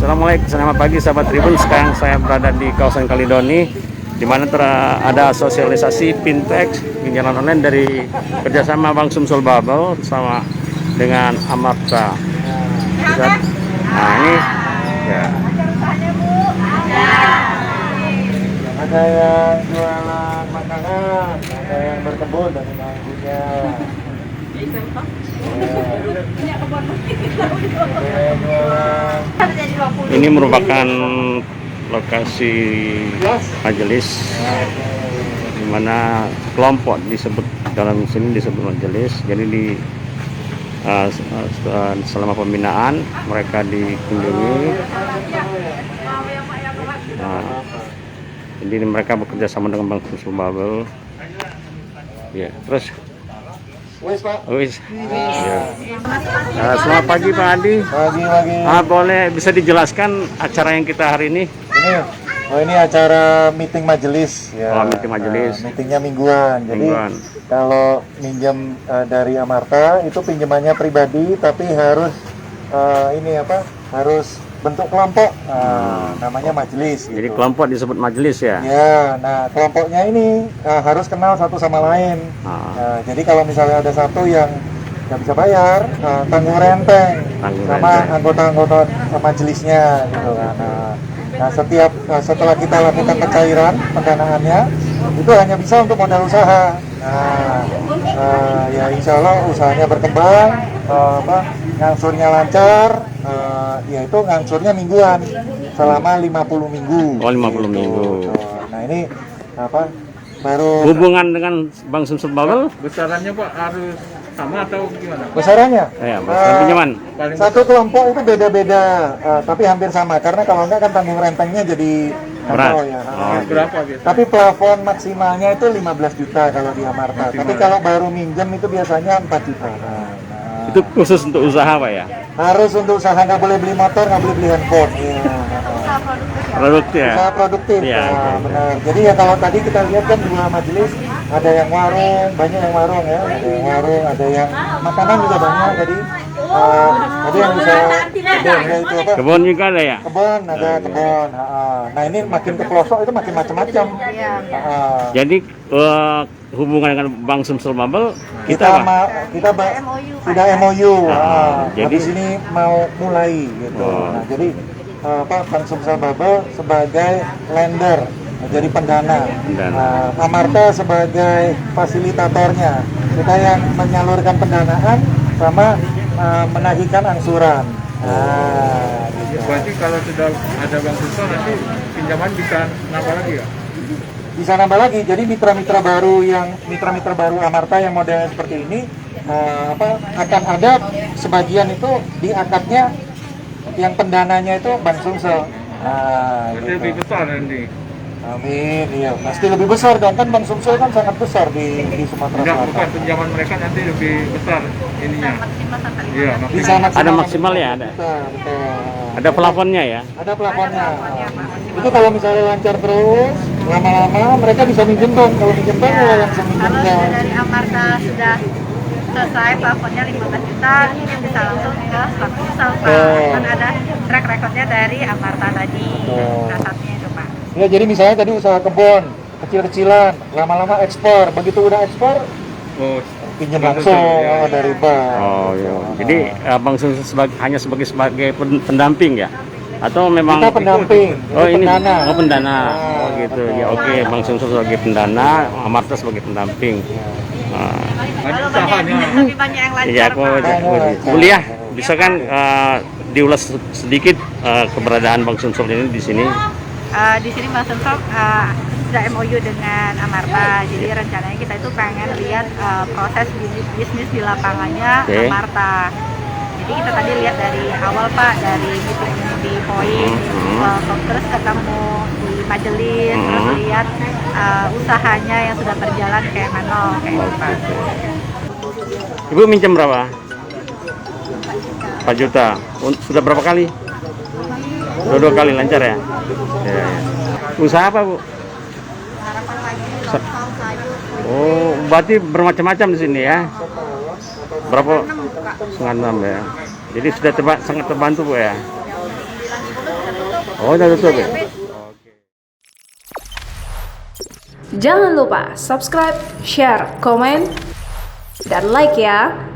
Assalamualaikum, selamat pagi sahabat Tribun. Sekarang saya berada di kawasan Kalidoni, di mana ada sosialisasi fintech pinjaman online dari kerjasama Bank Sumsel Bubble sama dengan Amarta. Nah ini ya. Ada yang jualan makanan, ada yang berkebun dan punya. Ini merupakan lokasi majelis, di mana kelompok disebut dalam sini disebut majelis. Jadi di selama pembinaan mereka dikunjungi. Jadi mereka bekerja sama dengan Bank Sumsel Bubble. Ya, terus. Wis. Ya. Selamat pagi Pak Adi. Pagi. Boleh bisa dijelaskan acara yang kita hari ini? Ini acara meeting majelis ya. Oh, meeting majelis. Meetingnya mingguan. Jadi kalau minjem dari Amarta itu pinjamannya pribadi, tapi harus harus bentuk kelompok, namanya majelis. Jadi gitu. kelompok disebut majelis ya? Ya, nah kelompoknya ini harus kenal satu sama lain. Jadi kalau misalnya ada satu yang nggak bisa bayar, tanggung renteng sama anggota-anggota majelisnya, gitu kan. Nah, setelah kita lakukan pencairan pendanaannya, itu hanya bisa untuk modal usaha. Ya insya Allah usahanya berkembang, ngangsurnya lancar. Yaitu ngangsurnya mingguan selama 50 minggu. Oh, 50 minggu. Nah ini baru hubungan dengan Bank Sumsel Bubble? Besarannya Pak harus sama atau gimana? Besarannya? Ya, pinjaman. Satu kelompok itu beda-beda, tapi hampir sama karena kalau enggak kan tanggung rentengnya jadi berat. Ya. Berapa gitu? Tapi plafon maksimalnya itu 15 juta kalau di Amarta. Tapi kalau baru minjem itu biasanya 4 juta. Itu khusus untuk usaha Pak ya? Harus untuk usaha, nggak boleh beli motor, nggak boleh beli handphone. Produktif ya? Usaha produktif. Ya, benar. Jadi ya kalau tadi kita lihat kan dua majelis, ada yang warung, banyak yang warung ya, ada yang warung, ada yang makanan juga banyak. Jadi ada yang bisa kebun ya, itu apa? Kebun juga ada ya? Kebun, ada kebun. Nah ini makin ke pelosok itu makin macam-macam. Jadi hubungan dengan Bank Sumsel Bubble kita sudah MOU. Jadi di sini mau mulai gitu. Nah, jadi Bank Sumsel Bubble sebagai lender, jadi pendana. Amarta sebagai fasilitatornya. Kita yang menyalurkan pendanaan sama menagihkan angsuran. Gitu. Berarti kalau sudah ada Bank Sumsel nanti pinjaman bisa nambah lagi ya? Bisa nambah lagi. Jadi mitra-mitra baru Amarta yang modelnya seperti ini akan ada sebagian itu di akadnya yang pendananya itu Bank Sumsel. Berarti Gitu. lebih besar nanti. Amin, iya. Pasti lebih besar dong, kan Bank Sumsel kan sangat besar di Sumatera Enggak, Selatan. bukan pinjaman mereka nanti lebih besar ininya. Iya, Bisa maksimal. ada maksimal ya? Ada. Betul. Ada plafonnya ya? Ada plafonnya. Itu kalau misalnya lancar terus, lama-lama mereka bisa minjem bank. Kalau minjem bank ya langsung minjem Kalau bank. dari Amarta sudah selesai plafonnya 15 juta, ini bisa langsung ke Bank Sumsel Pak. Kan ada track recordnya dari Amarta tadi. Salah satunya itu Pak. Ya jadi misalnya tadi usaha kebun, kecil-kecilan, lama-lama ekspor. Begitu udah ekspor, pinjam langsung dari bank. Oh iya. Jadi Bank Sumsel hanya sebagai pendamping ya? Atau memang Kita pendamping, oh ini pendana. Pendana. Oh gitu ya. Oke, Bank Sumsel sebagai pendana, Amarta sebagai pendamping. Kalau lebih banyak yang lancar Iya, Pak. kuliah bisa kan diulas sedikit keberadaan Bank Sumsel ini di sini? Di sini Bank Sumsel sudah MOU dengan Amarta. Jadi rencananya kita itu pengen lihat proses bisnis di lapangannya Amarta. Jadi kita tadi lihat dari awal Pak, dari meeting di Poin, terus ketemu di majelis, terus lihat usahanya yang sudah berjalan kayak mana, kayak gitu Pak. Ibu minjem berapa? 4 juta. Sudah berapa kali? Dua kali lancar ya? Ya. Usaha apa Bu? Harapan lagi Oh, berarti bermacam-macam di sini ya. Berapa? 5:30 ya. Jadi sudah sangat terbantu Bu ya. Oh, udah tutup ya. Jangan lupa subscribe, share, komen, dan like ya.